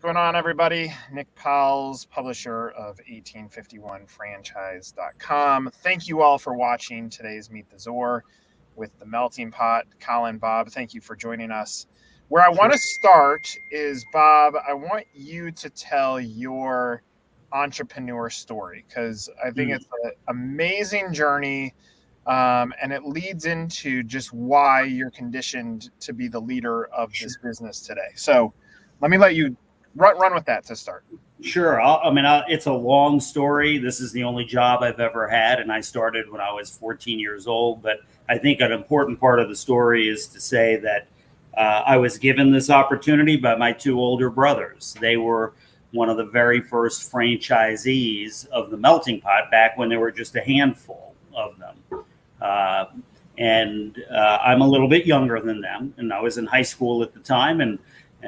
going on, everybody? Nick Powell's, publisher of 1851franchise.com. Thank you all for watching today's Meet the Zor with the Melting Pot. Colin, Bob, thank you for joining us. Where I want to start is, Bob, I want you to tell your entrepreneur story, because I think it's an amazing journey, and it leads into just why you're conditioned to be the leader of this business today. So let me let you run with that to start. Sure. It's a long story. This is the only job I've ever had, and I started when I was 14 years old. But I think an important part of the story is to say that I was given this opportunity by my two older brothers. They were one of the very first franchisees of the Melting Pot back when there were just a handful of them. I'm a little bit younger than them, and I was in high school at the time, and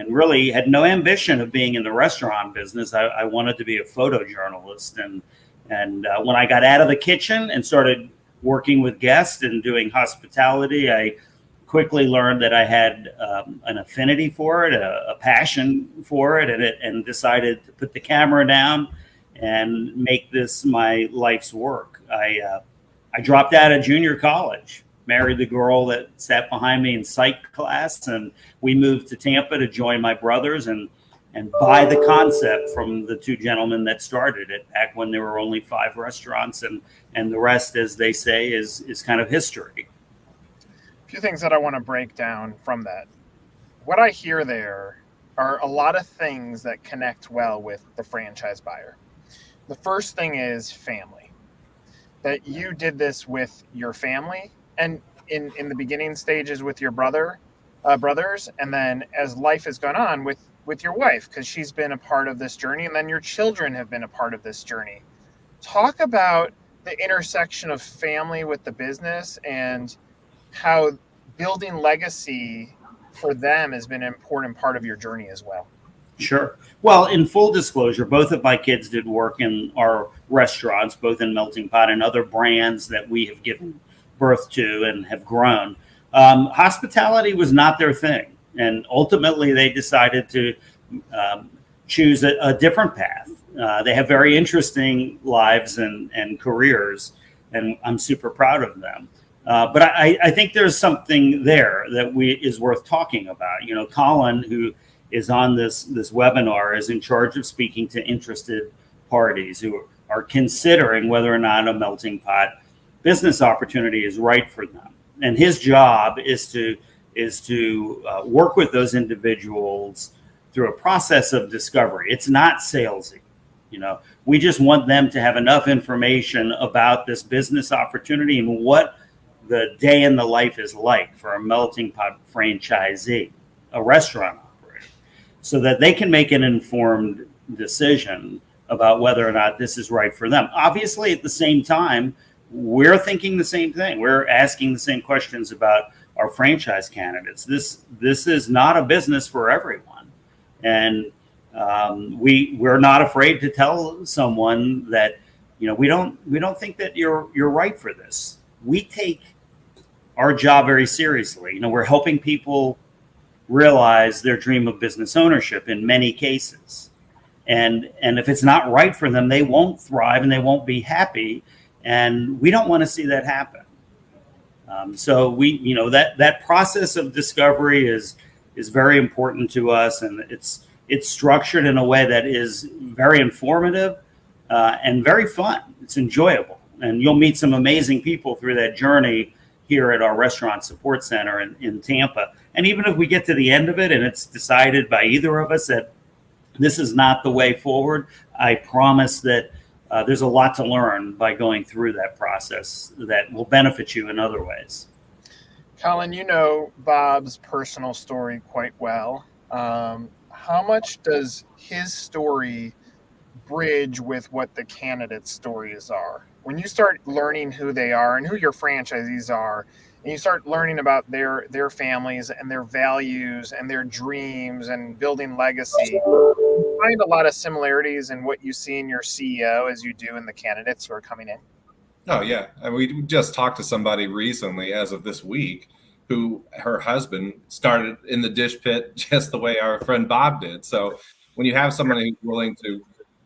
really had no ambition of being in the restaurant business. I wanted to be a photojournalist. And when I got out of the kitchen and started working with guests and doing hospitality, I quickly learned that I had an affinity for it, a passion for it, and decided to put the camera down and make this my life's work. I dropped out of junior college, married the girl that sat behind me in psych class, and we moved to Tampa to join my brothers and buy the concept from the two gentlemen that started it back when there were only 5 restaurants, and the rest, as they say, is kind of history. A few things that I want to break down from that. What I hear there are a lot of things that connect well with the franchise buyer. The first thing is family. That you did this with your family, and in the beginning stages with your brothers, and then as life has gone on with your wife, because she's been a part of this journey, and then your children have been a part of this journey. Talk about the intersection of family with the business and how building legacy for them has been an important part of your journey as well. Sure. Well, in full disclosure, both of my kids did work in our restaurants, both in Melting Pot and other brands that we have given birth to and have grown. Hospitality was not their thing, and ultimately they decided to choose a different path. They have very interesting lives and careers, and I'm super proud of them. But I think there's something there that is worth talking about. You know, Colin, who is on this webinar, is in charge of speaking to interested parties who are considering whether or not a Melting Pot business opportunity is right for them. And his job is to work with those individuals through a process of discovery. It's not salesy. You know, we just want them to have enough information about this business opportunity and what the day in the life is like for a Melting Pot franchisee, a restaurant operator, so that they can make an informed decision about whether or not this is right for them. Obviously, at the same time, we're thinking the same thing. We're asking the same questions about our franchise candidates. This is not a business for everyone, and we're not afraid to tell someone that, you know, we don't think that you're right for this. We take our job very seriously. You know, we're helping people realize their dream of business ownership in many cases, and if it's not right for them, they won't thrive and they won't be happy. And we don't want to see that happen. So that process of discovery is very important to us, and it's structured in a way that is very informative and very fun. It's enjoyable, and you'll meet some amazing people through that journey here at our restaurant support center in Tampa. And even if we get to the end of it and it's decided by either of us that this is not the way forward, I promise that there's a lot to learn by going through that process that will benefit you in other ways. Colin, you know Bob's personal story quite well. How much does his story bridge with what the candidates' stories are? When you start learning who they are and who your franchisees are, and you start learning about their families and their values and their dreams and building legacy, you find a lot of similarities in what you see in your CEO as you do in the candidates who are coming in. Oh, yeah. And we just talked to somebody recently, as of this week, who her husband started in the dish pit just the way our friend Bob did. So when you have someone who's willing to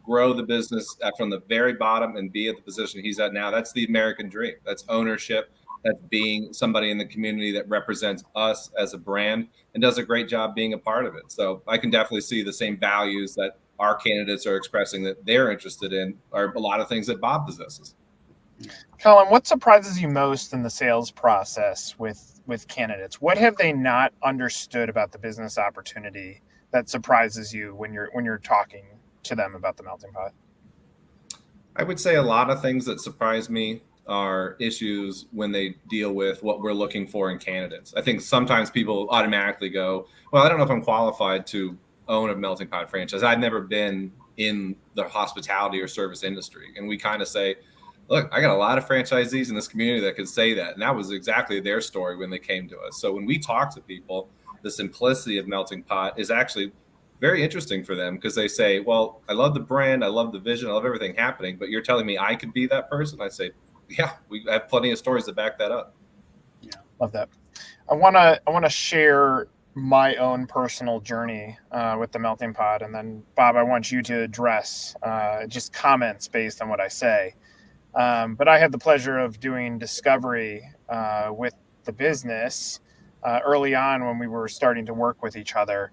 grow the business from the very bottom and be at the position he's at now, that's the American dream. That's ownership. That's being somebody in the community that represents us as a brand and does a great job being a part of it. So I can definitely see the same values that our candidates are expressing that they're interested in are a lot of things that Bob possesses. Colin, what surprises you most in the sales process with candidates? What have they not understood about the business opportunity that surprises you when you're talking to them about the melting pot? I would say a lot of things that surprise me are issues when they deal with what we're looking for in candidates. I think sometimes people automatically go, well, I don't know if I'm qualified to own a melting pot franchise. I've never been in the hospitality or service industry. And we kind of say, look, I got a lot of franchisees in this community that could say that. And that was exactly their story when they came to us. So when we talk to people, the simplicity of melting pot is actually very interesting for them because they say, well, I love the brand, I love the vision, I love everything happening, but you're telling me I could be that person? I say, yeah, we have plenty of stories to back that up. Yeah, love that. I wanna share my own personal journey with the melting pot, and then Bob, I want you to address just comments based on what I say. But I had the pleasure of doing discovery with the business early on when we were starting to work with each other.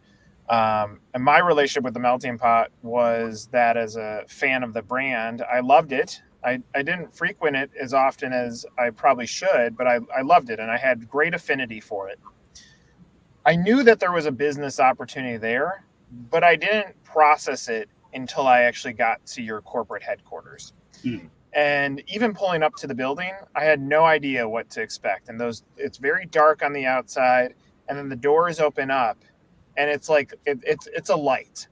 And my relationship with the melting pot was that as a fan of the brand, I loved it. I didn't frequent it as often as I probably should, but I loved it and I had great affinity for it. I knew that there was a business opportunity there, but I didn't process it until I actually got to your corporate headquarters. Mm. And even pulling up to the building, I had no idea what to expect. And it's very dark on the outside, and then the doors open up, and it's like it's a light.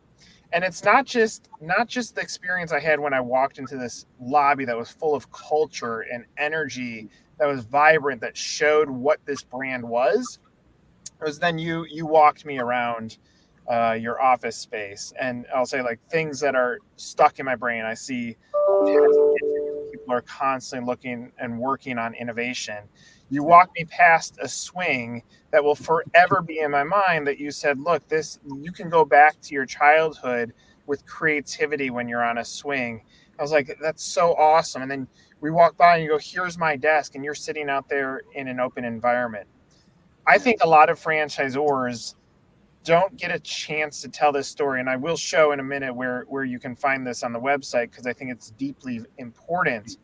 And it's not just the experience I had when I walked into this lobby that was full of culture and energy, that was vibrant, that showed what this brand was. It was then you walked me around your office space, and I'll say like things that are stuck in my brain. I see people are constantly looking and working on innovation. You walk me past a swing that will forever be in my mind that you said, look, this, you can go back to your childhood with creativity when you're on a swing. I was like, that's so awesome. And then we walk by and you go, here's my desk, and you're sitting out there in an open environment. I think a lot of franchisors don't get a chance to tell this story. And I will show in a minute where you can find this on the website because I think it's deeply important.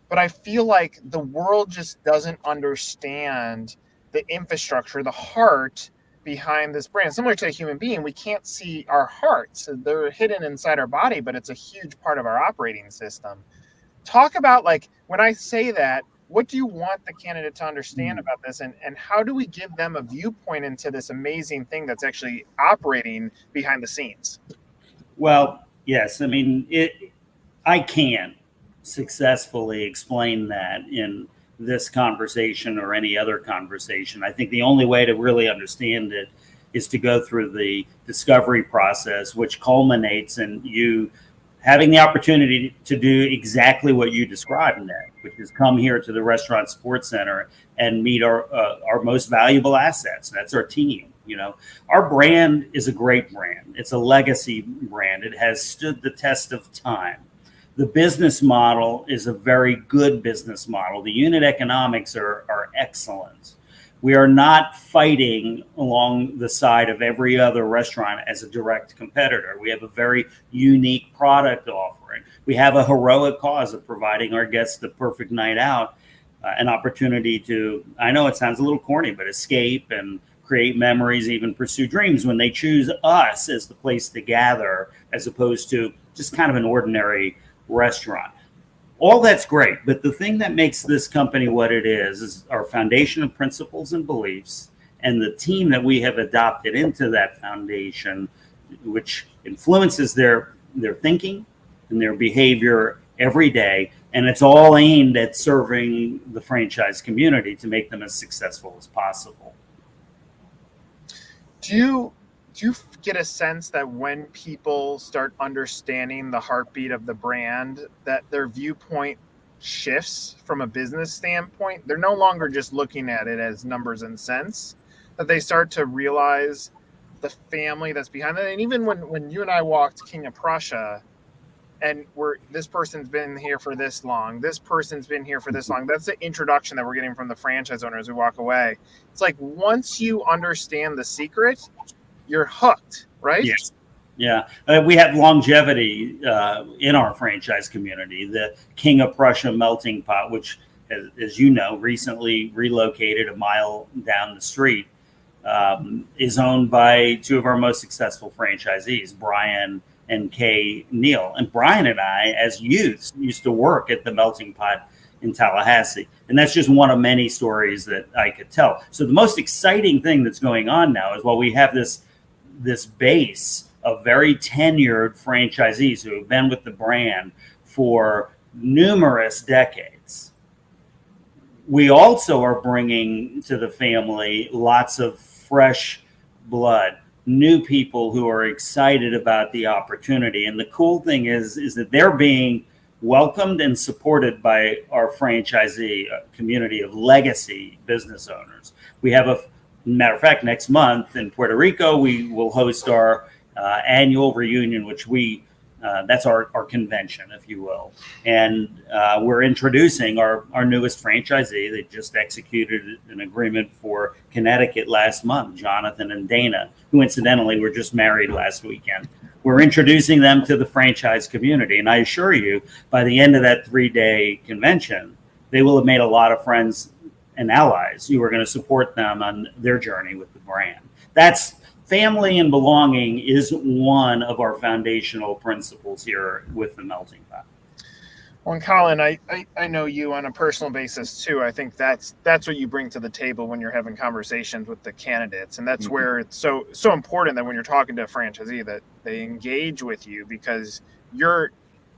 But I feel like the world just doesn't understand the infrastructure, the heart behind this brand. Similar to a human being, we can't see our hearts. They're hidden inside our body, but it's a huge part of our operating system. Talk about, like, when I say that, what do you want the candidate to understand about this? And how do we give them a viewpoint into this amazing thing that's actually operating behind the scenes? Well, yes. I mean, I can successfully explain that in this conversation or any other conversation. I think the only way to really understand it is to go through the discovery process, which culminates in you having the opportunity to do exactly what you described in that, which is come here to the Restaurant Sports Center and meet our most valuable assets. That's our team. You know, our brand is a great brand. It's a legacy brand. It has stood the test of time. The business model is a very good business model. The unit economics are excellent. We are not fighting along the side of every other restaurant as a direct competitor. We have a very unique product offering. We have a heroic cause of providing our guests the perfect night out, an opportunity to, I know it sounds a little corny, but escape and create memories, even pursue dreams when they choose us as the place to gather, as opposed to just kind of an ordinary restaurant. All that's great, but the thing that makes this company what it is our foundation of principles and beliefs, and the team that we have adopted into that foundation, which influences their thinking and their behavior every day. And it's all aimed at serving the franchise community to make them as successful as possible. Do you get a sense that when people start understanding the heartbeat of the brand, that their viewpoint shifts from a business standpoint? They're no longer just looking at it as numbers and cents, that they start to realize the family that's behind it. And even when you and I walked King of Prussia, and this person's been here for this long, this person's been here for this long. That's the introduction that we're getting from the franchise owner as we walk away. It's like once you understand the secret, you're hooked, right? Yes. Yeah, we have longevity in our franchise community. The King of Prussia melting pot, which, as you know, recently relocated a mile down the street, is owned by two of our most successful franchisees, Brian and Kay Neal. And Brian and I, as youths, used to work at the melting pot in Tallahassee. And that's just one of many stories that I could tell. So the most exciting thing that's going on now is while we have this base of very tenured franchisees who have been with the brand for numerous decades, we also are bringing to the family lots of fresh blood, new people who are excited about the opportunity. And the cool thing is that they're being welcomed and supported by our franchisee community of legacy business owners. We have matter of fact, next month in Puerto Rico, we will host our annual reunion, which that's our convention, if you will. And we're introducing our newest franchisee. They just executed an agreement for Connecticut last month, Jonathan and Dana, who incidentally were just married last weekend. We're introducing them to the franchise community. And I assure you, by the end of that 3-day convention, they will have made a lot of friends and allies who are going to support them on their journey with the brand. That's family and belonging is one of our foundational principles here with the melting pot. Well, and Colin, I know you on a personal basis too. I think that's what you bring to the table when you're having conversations with the candidates, and that's where it's so important that when you're talking to a franchisee that they engage with you because you're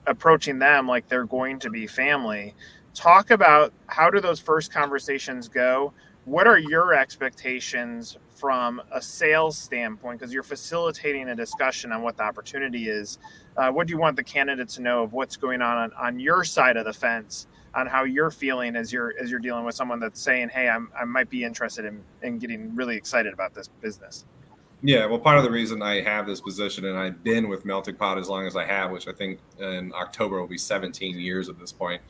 approaching them like they're going to be family. Talk about how do those first conversations go? What are your expectations from a sales standpoint? Because you're facilitating a discussion on what the opportunity is. What do you want the candidate to know of what's going on your side of the fence, on how you're feeling as you're dealing with someone that's saying, hey, I might be interested in getting really excited about this business? Yeah, well, part of the reason I have this position and I've been with Melting Pot as long as I have, which I think in October will be 17 years at this point,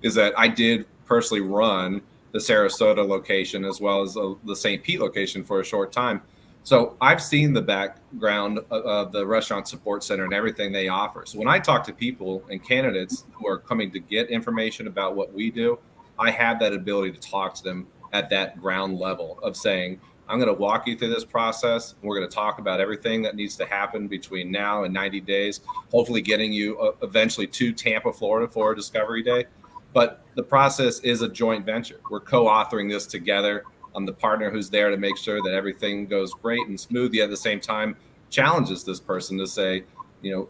is that I did personally run the Sarasota location as well as the St. Pete location for a short time. So I've seen the background of the restaurant support center and everything they offer. So when I talk to people and candidates who are coming to get information about what we do, I have that ability to talk to them at that ground level of saying, I'm going to walk you through this process. We're going to talk about everything that needs to happen between now and 90 days, hopefully getting you eventually to Tampa, Florida for a discovery day. But the process is a joint venture. We're co-authoring this together. I'm the partner who's there to make sure that everything goes great and smooth, yet at the same time challenges this person to say,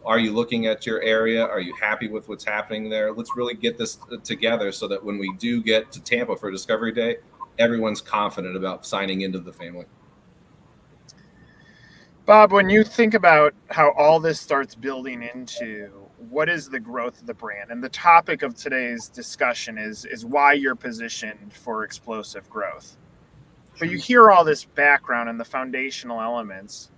are you looking at your area? Are you happy with what's happening there? Let's really get this together so that when we do get to Tampa for Discovery Day, everyone's confident about signing into the family. Bob, when you think about how all this starts building into what is the growth of the brand, and the topic of today's discussion is why you're positioned for explosive growth. But you hear all this background and the foundational elements.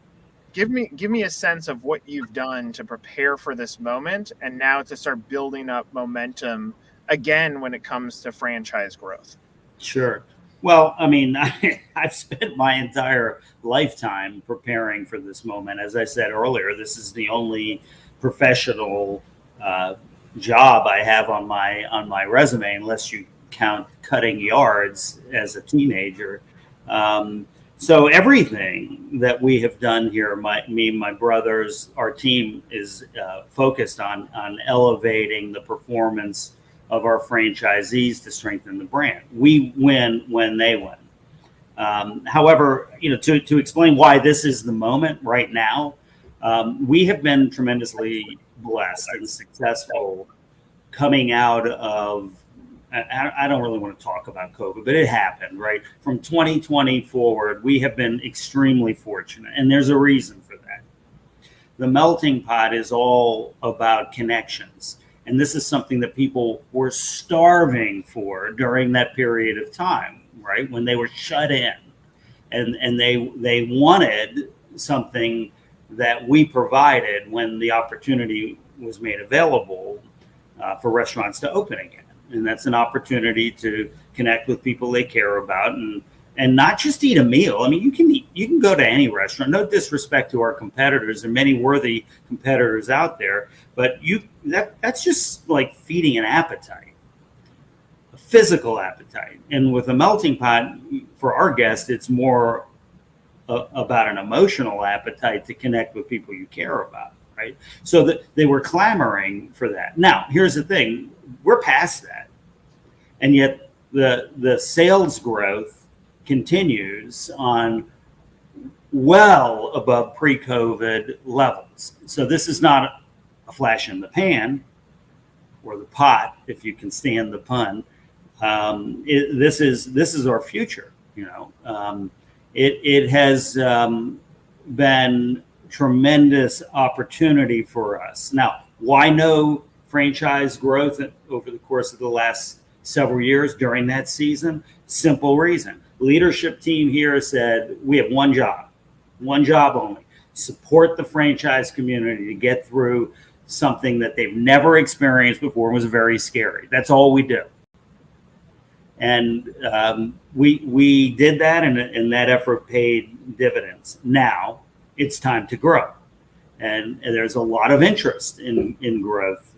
Give me a sense of what you've done to prepare for this moment and now to start building up momentum again when it comes to franchise growth. Sure. Well, I mean, I've spent my entire lifetime preparing for this moment. As I said earlier, this is the only professional job I have on my resume, unless you count cutting yards as a teenager. So everything that we have done here, my brothers, our team is focused on elevating the performance of our franchisees to strengthen the brand. We win when they win. However, to explain why this is the moment right now, we have been tremendously blessed and successful coming out of, I don't really want to talk about COVID, but it happened, right? From 2020 forward, we have been extremely fortunate, and there's a reason for that. The melting pot is all about connections. And this is something that people were starving for during that period of time, right? When they were shut in and they wanted something that we provided when the opportunity was made available for restaurants to open again. And that's an opportunity to connect with people they care about, and not just eat a meal. I mean, you can go to any restaurant. No disrespect to our competitors, and many worthy competitors out there, but that's just like feeding an appetite, a physical appetite. And with a melting pot, for our guests, it's more about an emotional appetite to connect with people you care about, right? So that they were clamoring for that. Now, here's the thing: we're past that, and yet the sales growth continues on well above pre-COVID levels. So this is not a flash in the pan or the pot, if you can stand the pun. This is our future. It has been tremendous opportunity for us. Now, why no franchise growth over the course of the last several years during that season? Simple reason. Leadership team here said, we have one job only: support the franchise community to get through something that they've never experienced before and was very scary. That's all we do. And we did that, and that effort paid dividends. Now it's time to grow. And there's a lot of interest in growth.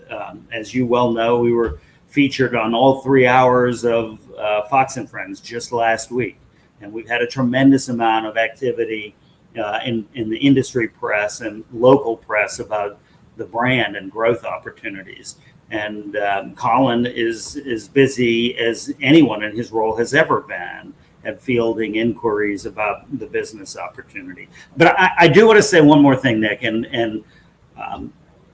As you well know, we were featured on all 3 hours of Fox and Friends just last week. And we've had a tremendous amount of activity in the industry press and local press about the brand and growth opportunities. And Colin is busy as anyone in his role has ever been at fielding inquiries about the business opportunity. But I do want to say one more thing, Nick, and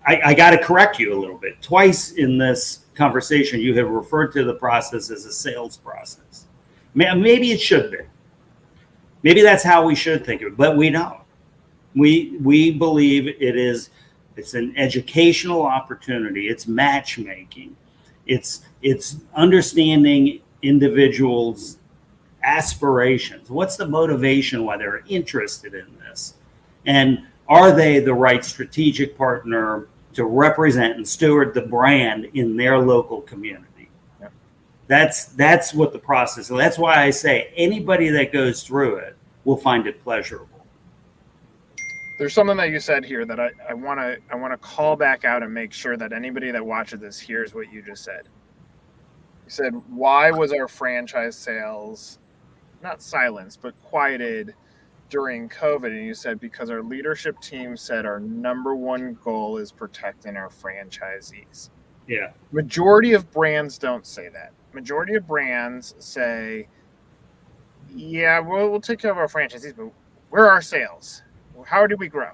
I got to correct you a little bit. Twice in this conversation, you have referred to the process as a sales process. Maybe it should be. Maybe that's how we should think of it, but we don't. We believe it's an educational opportunity. It's matchmaking. It's understanding individuals' aspirations. What's the motivation why they're interested in this? And are they the right strategic partner to represent and steward the brand in their local community? Yep. That's what the process is. That's why I say anybody that goes through it will find it pleasurable. There's something that you said here that I want to call back out and make sure that anybody that watches this hears what you just said. You said, why was our franchise sales not silenced, but quieted during COVID? And you said, because our leadership team said our number one goal is protecting our franchisees. Yeah. Majority of brands don't say that. Majority of brands say, yeah, we'll take care of our franchisees, but where are our sales? How do we grow?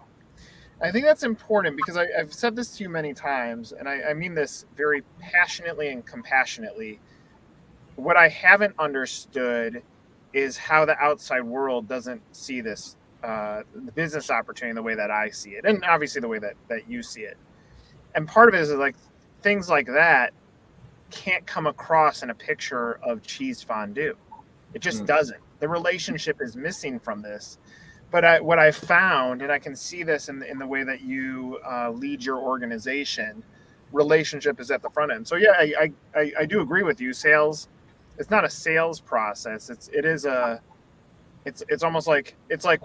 I think that's important because I've said this to you many times, and I mean this very passionately and compassionately. What I haven't understood is how the outside world doesn't see this, the business opportunity the way that I see it, and obviously the way that you see it. And part of it is like things like that can't come across in a picture of cheese fondue. It just doesn't. The relationship is missing from this. But what I found, and I can see this in the way that you lead your organization, relationship is at the front end. So yeah, I do agree with you. Sales, it's not a sales process. It's almost like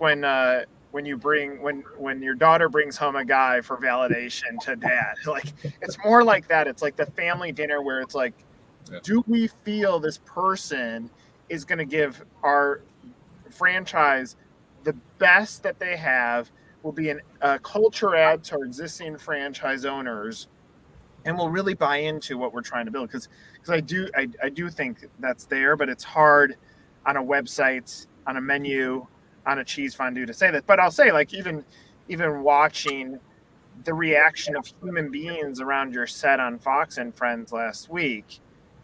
when your daughter brings home a guy for validation to dad. Like it's more like that. It's like the family dinner where it's like, do we feel this person is going to give our franchise the best that they have, will be a culture add to our existing franchise owners, and will really buy into what we're trying to build. Because I do think that's there, but it's hard on a website, on a menu, on a cheese fondue to say that. But I'll say, like, even watching the reaction of human beings around your set on Fox and Friends last week,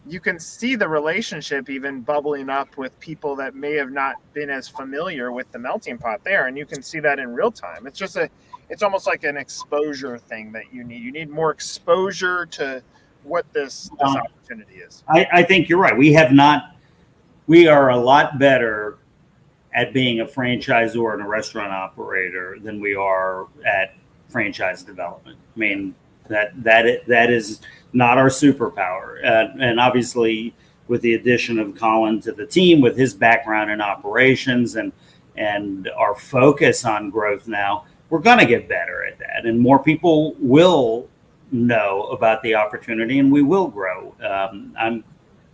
you can see the relationship even bubbling up with people that may have not been as familiar with the melting pot there. And you can see that in real time. It's almost like an exposure thing that you need. You need more exposure to what this opportunity is. I think you're right. We are a lot better at being a franchisor and a restaurant operator than we are at franchise development. I mean, that is not our superpower. And obviously, with the addition of Colin to the team, with his background in operations and our focus on growth now, we're going to get better at that. And more people will know about the opportunity and we will grow. I'm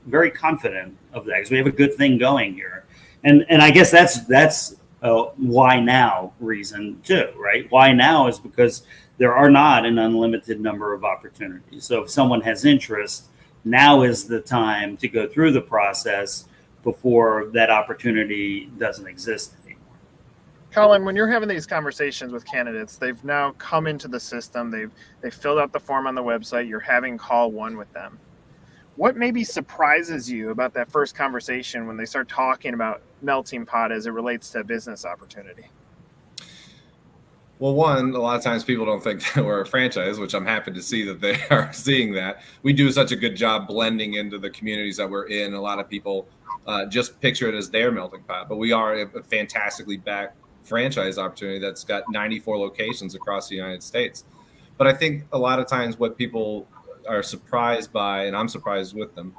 very confident of that because we have a good thing going here. And I guess that's why now reason too, right? Why now is because there are not an unlimited number of opportunities. So if someone has interest, now is the time to go through the process before that opportunity doesn't exist anymore. Colin, when you're having these conversations with candidates, they've now come into the system, they've filled out the form on the website, you're having call one with them. What maybe surprises you about that first conversation when they start talking about Melting Pot as it relates to a business opportunity? Well, one, a lot of times people don't think that we're a franchise, which I'm happy to see that they are seeing that. We do such a good job blending into the communities that we're in. A lot of people just picture it as their melting pot, but we are a fantastically backed franchise opportunity that's got 94 locations across the United States. But I think a lot of times what people are surprised by, and I'm surprised with them,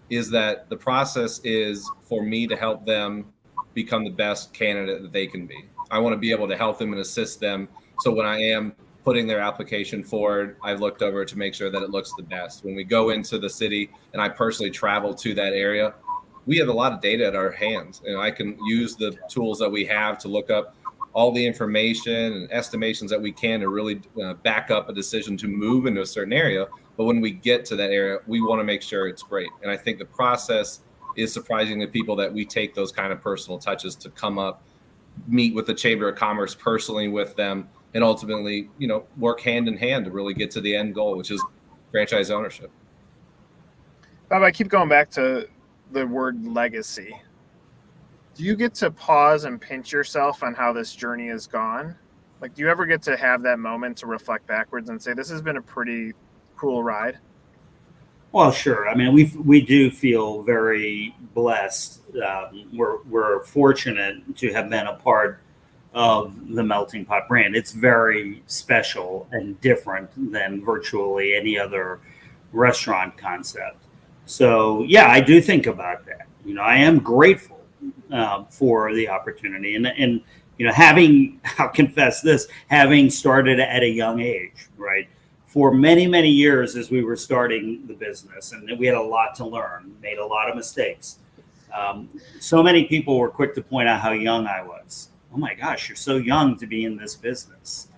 is that the process is for me to help them become the best candidate that they can be. I want to be able to help them and assist them. So when I am putting their application forward, I looked over to make sure that it looks the best. When we go into the city and I personally travel to that area, we have a lot of data at our hands. And I can use the tools that we have to look up all the information and estimations that we can to really back up a decision to move into a certain area. But when we get to that area, we want to make sure it's great. And I think the process is surprising to people that we take those kind of personal touches to come up, meet with the Chamber of Commerce personally with them, and ultimately, work hand in hand to really get to the end goal, which is franchise ownership. Bob, I keep going back to the word legacy. Do you get to pause and pinch yourself on how this journey has gone? Like, do you ever get to have that moment to reflect backwards and say, this has been a pretty cool ride? Well, sure. I mean, we do feel very blessed. We're fortunate to have been a part of the Melting Pot brand. It's very special and different than virtually any other restaurant concept. So, yeah, I do think about that. I am grateful for the opportunity, and I'll confess this, having started at a young age, right? For many, many years as we were starting the business, and we had a lot to learn, made a lot of mistakes. So many people were quick to point out how young I was. Oh my gosh, you're so young to be in this business.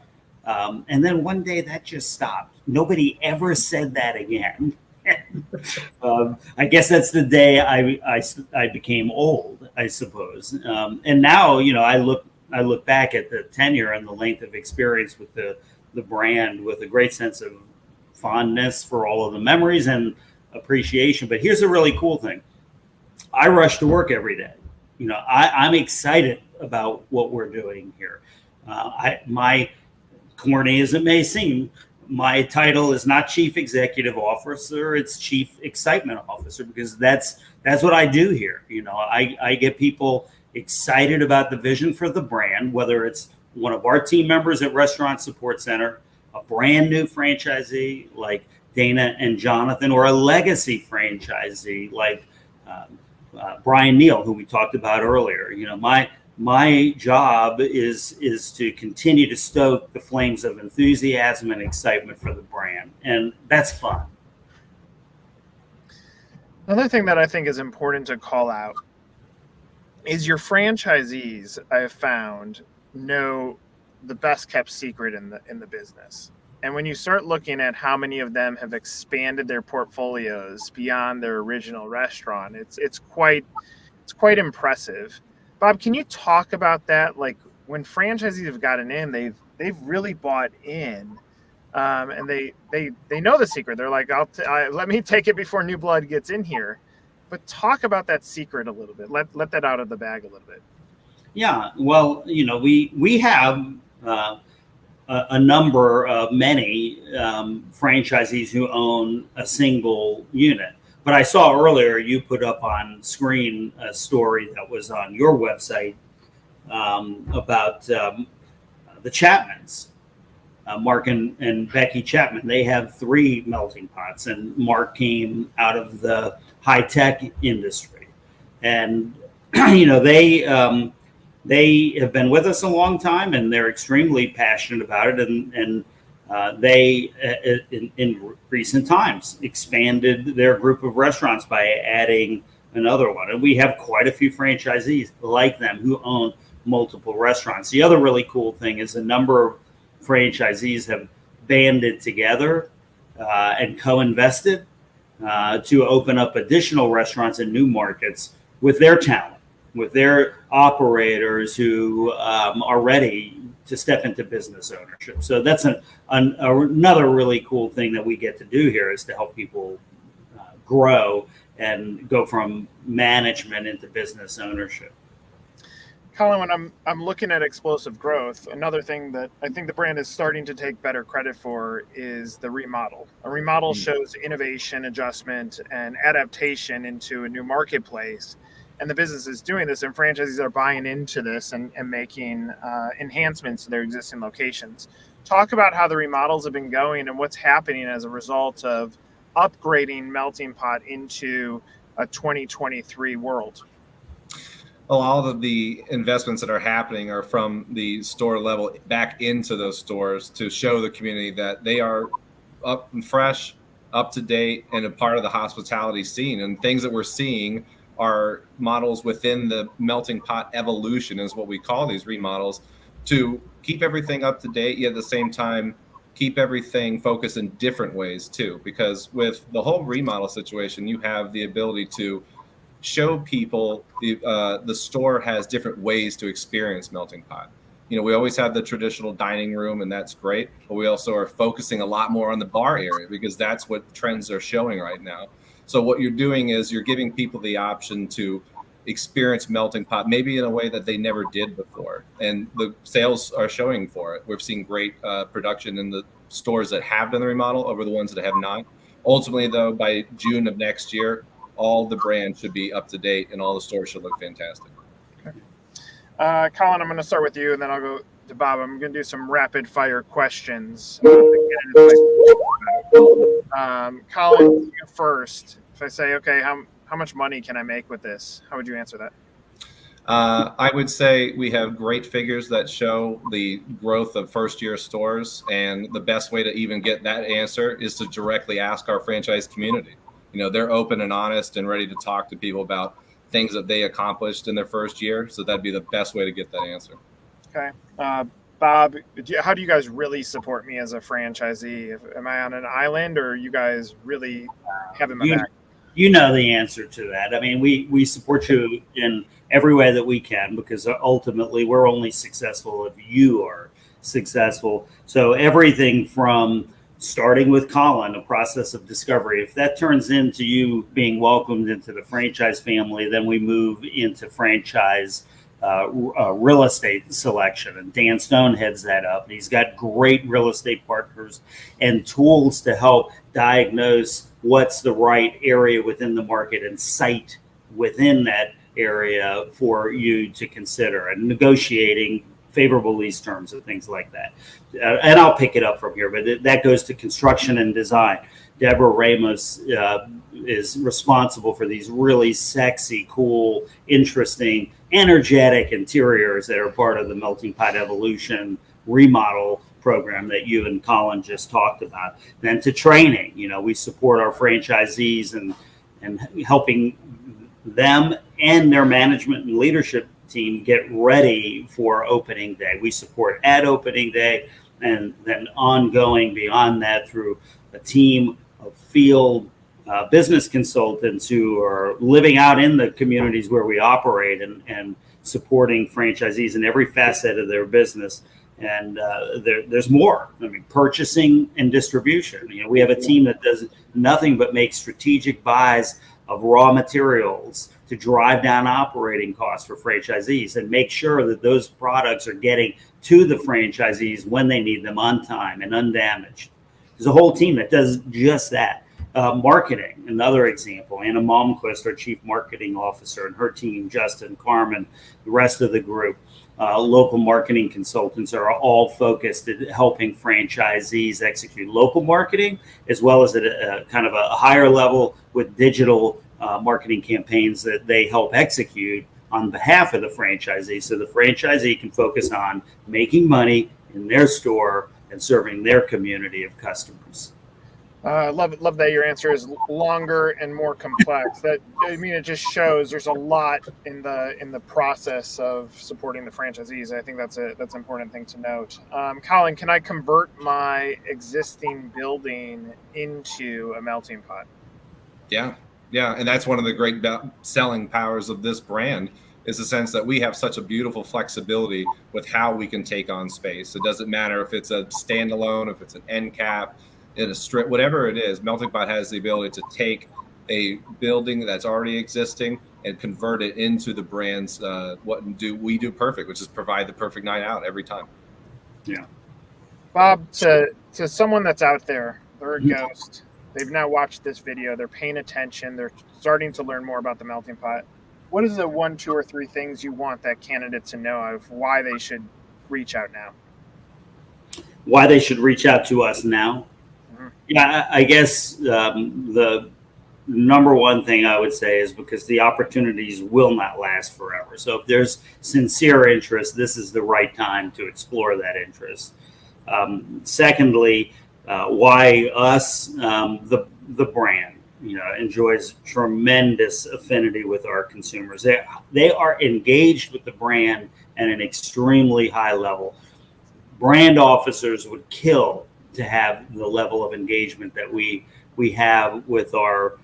And then one day that just stopped. Nobody ever said that again. I guess that's the day I became old, I suppose. And now, I look back at the tenure and the length of experience with the brand with a great sense of fondness for all of the memories and appreciation. But here's a really cool thing. I rush to work every day. I'm excited about what we're doing here. My corny as it may seem, my title is not Chief Executive Officer, it's Chief Excitement Officer, because that's what I do here. I get people excited about the vision for the brand, whether it's one of our team members at Restaurant Support Center, a brand new franchisee like Dana and Jonathan, or a legacy franchisee like Brian Neal, who we talked about earlier. My job is to continue to stoke the flames of enthusiasm and excitement for the brand, and that's fun. Another thing that I think is important to call out is your franchisees, I have found, know the best kept secret in the business. And when you start looking at how many of them have expanded their portfolios beyond their original restaurant, it's quite impressive. Bob, can you talk about that? Like, when franchisees have gotten in, they've really bought in, and they know the secret. They're like, let me take it before new blood gets in here. But talk about that secret a little bit. Let that out of the bag a little bit. Yeah, well, we have a number of many franchisees who own a single unit. But I saw earlier you put up on screen a story that was on your website about the Chapmans. Mark and Becky Chapman, they have 3 melting pots, and Mark came out of the high tech industry, and they have been with us a long time, and they're extremely passionate about it, and they in recent times expanded their group of restaurants by adding another one, and we have quite a few franchisees like them who own multiple restaurants. The other really cool thing is a number of franchisees have banded together and co-invested to open up additional restaurants in new markets with their talent, with their operators who are ready to step into business ownership. So that's another really cool thing that we get to do here, is to help people grow and go from management into business ownership. Colin, when I'm looking at explosive growth, another thing that I think the brand is starting to take better credit for is the remodel. A remodel shows innovation, adjustment, and adaptation into a new marketplace. And the business is doing this, and franchisees are buying into this and making enhancements to their existing locations. Talk about how the remodels have been going and what's happening as a result of upgrading Melting Pot into a 2023 world. A lot of the investments that are happening are from the store level back into those stores to show the community that they are up and fresh, up to date, and a part of the hospitality scene. And things that we're seeing are models within the Melting Pot evolution, is what we call these remodels, to keep everything up to date, yet at the same time keep everything focused in different ways too. Because with the whole remodel situation, you have the ability to show people the store has different ways to experience Melting Pot. You know, we always have the traditional dining room, and that's great, but we also are focusing a lot more on the bar area because that's what trends are showing right now. So what you're doing is you're giving people the option to experience Melting Pot maybe in a way that they never did before, and the sales are showing for it. We've seen great production in the stores that have done the remodel over the ones that have not. Ultimately, though, by June of next year, all the brands should be up to date and all the stores should look fantastic. Okay. Colin, I'm going to start with you, and then I'll go to Bob. I'm going to do some rapid fire questions. Colin, you first. If I say, okay, how much money can I make with this? How would you answer that? I would say we have great figures that show the growth of first-year stores, and the best way to even get that answer is to directly ask our franchise community. You know, they're open and honest and ready to talk to people about things that they accomplished in their first year. So that'd be the best way to get that answer. Okay. Bob, how do you guys really support me as a franchisee? Am I on an island, or are you guys really having my back? You know the answer to that. I mean, we support you in every way that we can, because ultimately we're only successful if you are successful. So everything from starting with Colin, a process of discovery, if that turns into you being welcomed into the franchise family, then we move into franchise real estate selection. And Dan Stone heads that up. He's got great real estate partners and tools to help diagnose what's the right area within the market and site within that area for you to consider, and negotiating favorable lease terms and things like that. And I'll pick it up from here, but that goes to construction and design. Deborah Ramos is responsible for these really sexy, cool, interesting, energetic interiors that are part of the Melting Pot Evolution remodel program that you and Colin just talked about. Then to training, you know, we support our franchisees and helping them and their management and leadership team get ready for opening day. We support at opening day, and then ongoing beyond that through a team of field business consultants who are living out in the communities where we operate and supporting franchisees in every facet of their business. And there's more. I mean, purchasing and distribution. You know, we have a team that does nothing but make strategic buys of raw materials to drive down operating costs for franchisees and make sure that those products are getting to the franchisees when they need them on time and undamaged. There's a whole team that does just that. Marketing, another example. Anna Malmquist, our chief marketing officer, and her team, Justin, Carmen, the rest of the group, local marketing consultants are all focused at helping franchisees execute local marketing, as well as at a kind of a higher level with digital marketing campaigns that they help execute on behalf of the franchisee. So the franchisee can focus on making money in their store and serving their community of customers. Love that your answer is longer and more complex. That, I mean, it just shows there's a lot in the process of supporting the franchisees. I think that's an important thing to note. Colin, can I convert my existing building into a melting pot? Yeah, and that's one of the great selling powers of this brand, is the sense that we have such a beautiful flexibility with how we can take on space. It doesn't matter if it's a standalone, if it's an end cap, in a strip, whatever it is. Melting Pot has the ability to take a building that's already existing and convert it into the brand's what we do perfect, which is provide the perfect night out every time. Yeah. Bob, to someone that's out there, they're a ghost. They've now watched this video. They're paying attention. They're starting to learn more about the Melting Pot. What is the 1, 2, or 3 things you want that candidate to know of why they should reach out now? Why they should reach out to us now? Yeah, I guess the number one thing I would say is because the opportunities will not last forever. So if there's sincere interest, this is the right time to explore that interest. Secondly, why us? The brand, enjoys tremendous affinity with our consumers. They are engaged with the brand at an extremely high level. Brand officers would kill to have the level of engagement that we have with our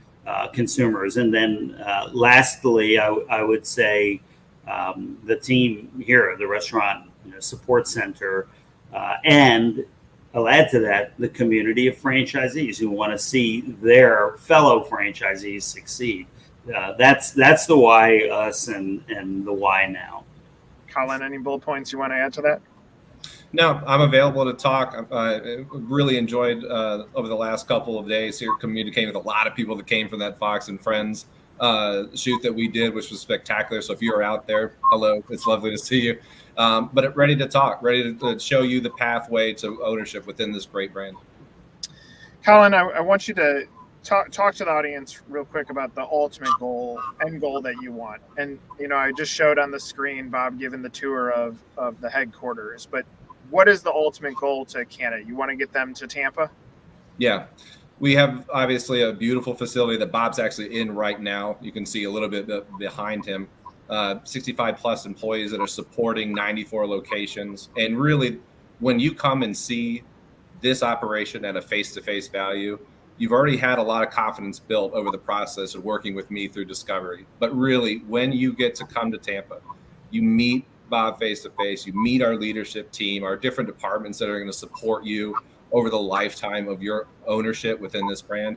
consumers. And then lastly, I would say the team here, the restaurant support center, and I'll add to that the community of franchisees who want to see their fellow franchisees succeed. That's the why us and the why now. Colin, any bullet points you want to add to that? No, I'm available to talk. I really enjoyed over the last couple of days here communicating with a lot of people that came from that Fox and Friends shoot that we did, which was spectacular. So if you're out there, hello, it's lovely to see you. But ready to talk, ready to show you the pathway to ownership within this great brand. Colin, I want you to talk to the audience real quick about the ultimate end goal that you want. And, I just showed on the screen, Bob, giving the tour of the headquarters, but what is the ultimate goal to Canada? You want to get them to Tampa? Yeah. We have obviously a beautiful facility that Bob's actually in right now. You can see a little bit behind him. 65 plus employees that are supporting 94 locations. And really, when you come and see this operation at a face-to-face value, you've already had a lot of confidence built over the process of working with me through discovery. But really, when you get to come to Tampa, you meet Bob face-to-face, you meet our leadership team, our different departments that are going to support you over the lifetime of your ownership within this brand.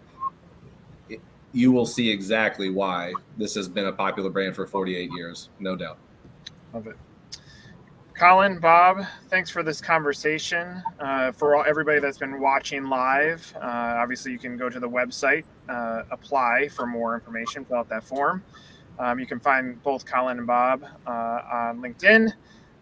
You will see exactly why this has been a popular brand for 48 years, no doubt. Love it. Colin, Bob, thanks for this conversation. For everybody that's been watching live, obviously you can go to the website, apply for more information, fill out that form. You can find both Colin and Bob on LinkedIn.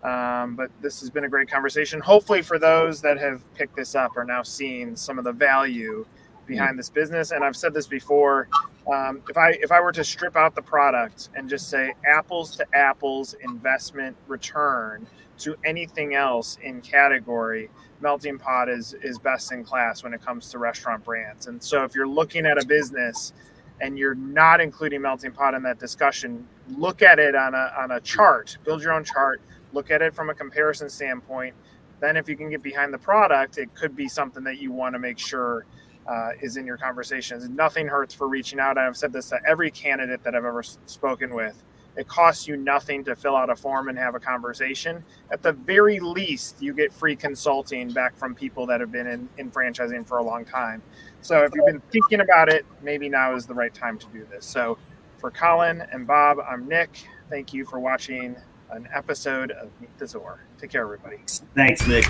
But this has been a great conversation. Hopefully for those that have picked this up are now seeing some of the value behind this business. And I've said this before, if I were to strip out the product and just say apples to apples investment return to anything else in category, Melting Pot is best in class when it comes to restaurant brands. And so if you're looking at a business and you're not including Melting Pot in that discussion, look at it on a chart, build your own chart, look at it from a comparison standpoint. Then if you can get behind the product, it could be something that you want to make sure is in your conversations. Nothing hurts for reaching out. I've said this to every candidate that I've ever spoken with. It costs you nothing to fill out a form and have a conversation. At the very least, you get free consulting back from people that have been in franchising for a long time. So if you've been thinking about it, maybe now is the right time to do this. So for Colin and Bob, I'm Nick. Thank you for watching an episode of Meet the Zor. Take care, everybody. Thanks, Nick.